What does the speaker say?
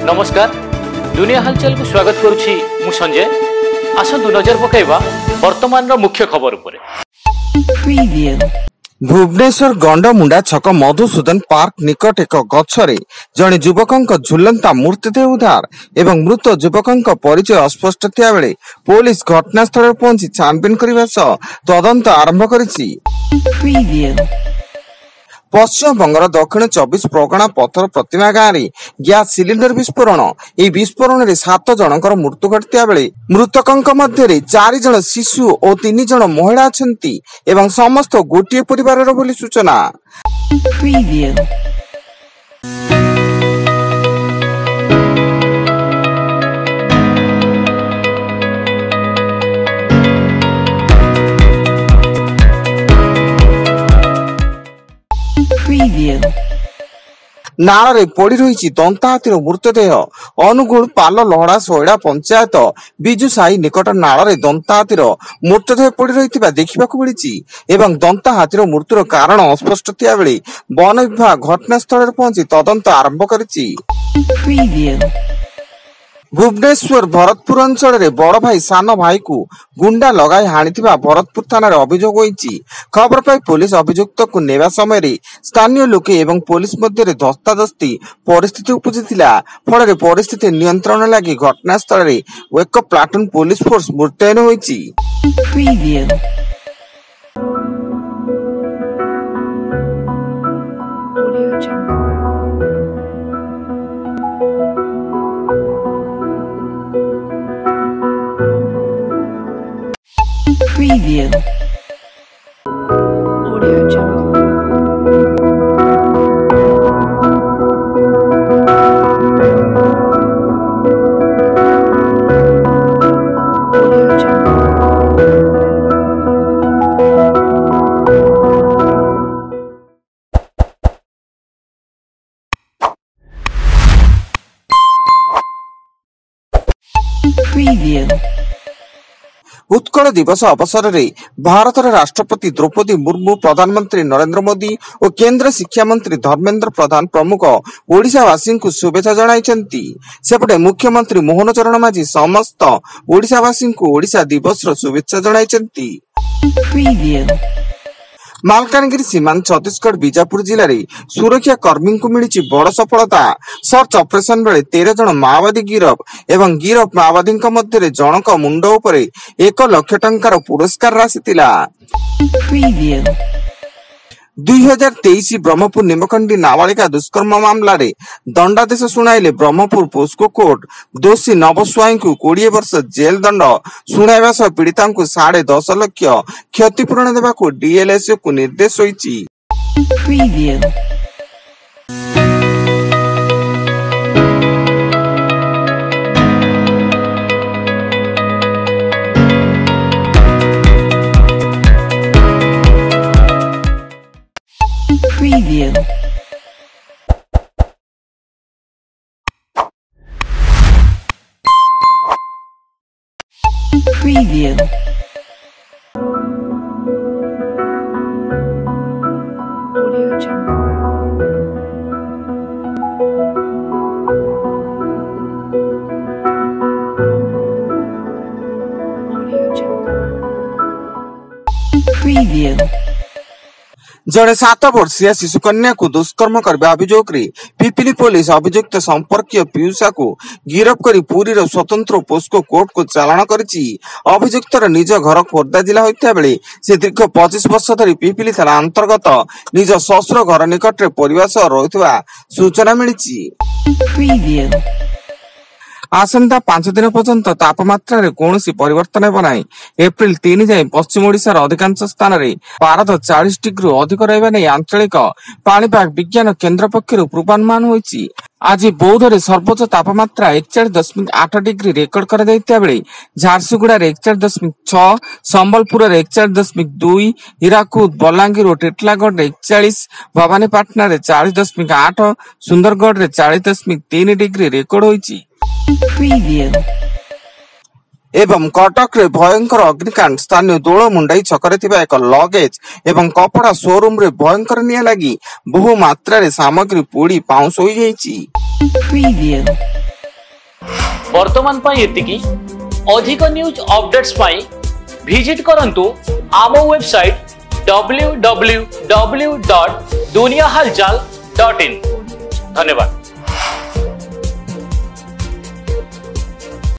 नमस्कार दुनिया हालचाल को स्वागत करुछि मु संजय। आसंतु नजर पकाइबा वर्तमान रो मुख्य खबर उपरे। भुवनेश्वर गंडमुंडा छक मधुसूदन पार्क निकट एक गछरे जणे युवकंक झुलंता मृतदेह उद्धार एवं मृत युवकंक परिचय अस्पष्ट थिया बेले पुलिस घटनास्थल पहुंची छानबीन करबा सह तदंत आरंभ करिछि। पश्चिम बंगर दक्षिण 24 परगना पथर प्रतिमा गाँव में गैस सिलिंडर विस्फोरण यह विस्फोरण में 7 जनकर मृत्यु घटिया बेले मृतकों मध्य 4 जन शिशु और 3 जन महिला अछंती एवं समस्त गोटे परिवार बोली सूचना। नाल रे पड़ी रही दंता हाथीर मृतदेह अनुगुल पाल लहड़ा सोयड़ा पंचायत बिजु साही निकट नाल रे दंता हाथीर मृतदेह पड़ी रही देखा मिली एवं दंता हाथीर मृत्युर कारण अस्पष्ट थिया बेले वन विभाग घटनास्थल पहुंची तदंत आरंभ करिछि। भुवनेश्वर भरतपुर अंचल रे बड़ भाई सान भाई को गुंडा लगाई हाणिथिबा भरतपुर थाना रे अभियोग होईछि। खबर पाई पुलिस अभियुक्त को नेवा समय रे स्थानीय लोके एवं पुलिस मध्य रे धस्ताधस्ती परिस्थिति उपजिथिला। फल रे परिस्थिति नियंत्रण लागि घटनास्थल रे एक प्लाटून पुलिस फोर्स मुतयन होईछि। Preview. Audio Jungle. Audio Jungle. Preview. Utkal Divas अवसर में भारत राष्ट्रपति द्रौपदी मुर्मू, प्रधानमंत्री नरेंद्र मोदी और केंद्र शिक्षा मंत्री धर्मेंद्र प्रधान प्रमुख ओडिशावासी को शुभेच्छा जणाइछन्ति। सेपटे मुख्यमंत्री मोहन चरण माझी समस्त ओडिशावासी को ओडिशा दिवस शुभेच्छा जणाइछन्ति। मालकानगिरी सीमांत छत्तीसगढ़ बीजापुर जिले में सुरक्षा कर्मी को मिली बड़ सफलता। सर्च ऑपरेशन बेले 13 जन माओवादी गिरफ एवं गिरफ माओवादी मध्य जनक मुंड उपर 1 लाख टंकार पुरस्कार राशि थिला। 2023 ब्रह्मपुर निमखंडी नाबालिका दुष्कर्म मामला रे दंडादेश शुणाइले ब्रह्मपुर पोस्को कोर्ट। दोषी नवस्वाई को 20 वर्ष जेल दंड शुणाइबा सह पीड़िता को 10.5 लाख क्षतिपूरण देवा को डीएलएसओ को निर्देश होईछि। Preview. Preview. Audio Jungle. Audio Jungle. Preview. जड़े 7 वर्षीय शिशु कन्या को दुष्कर्म करने अभियोग रे पिपिली पुलिस अभियुक्त संपर्कीय पीयूषा को गिरफ्त कर पुरी स्वतंत्र पोस्को कोर्ट को चालाण करिछि। अभियुक्तर निज घर खोर्धा जिला होइता बेले से दीर्घ 25 वर्ष धरी पिपिली थाना अंतर्गत निज ससुर घर निकट रे परिवार सह रहुथिबा सूचना मिलिछि। आसंता 5 दिन पर्यंत तापमात्रा रे कोनोसी परिवर्तन हेबो नाही। एप्रिल 3 जाए पश्चिम ओडिशार अधिकांश स्थान रे पारद 40 डिग्री अधिक रहबा नै आंचलिक पाणीपाग विज्ञान केंद्र पक्षरु पूर्वानुमान होईछि। आज बौद्ध रे सर्वोच्च तापमात्रा 41.8 डिग्री रेकर्ड करा दैता बेले झारसुगुड़ा रे 41.6, संबलपुर रे 41.2, हिराकुद, बलांगीर और टिटलागढ़ रे 41, भवानीपाटना रे 40.8, सुंदरगढ़ रे 40.3 डिग्री रेकर्ड होईछि। एवं कटक रे भयंकर अग्निकांड स्थानीय दोल मुंडाई छकरे थिबा एक लगेज एवं कपड़ा शोरूम रे भयंकर निया लगी बहु मात्रा रे सामग्री पोड़ी पाउंस होई जाईची। वर्तमान पाई एतिकी अधिक न्यूज अपडेट्स पाई विजिट करंतु आम वेबसाइट www.duniyahalchal.in। धन्यवाद।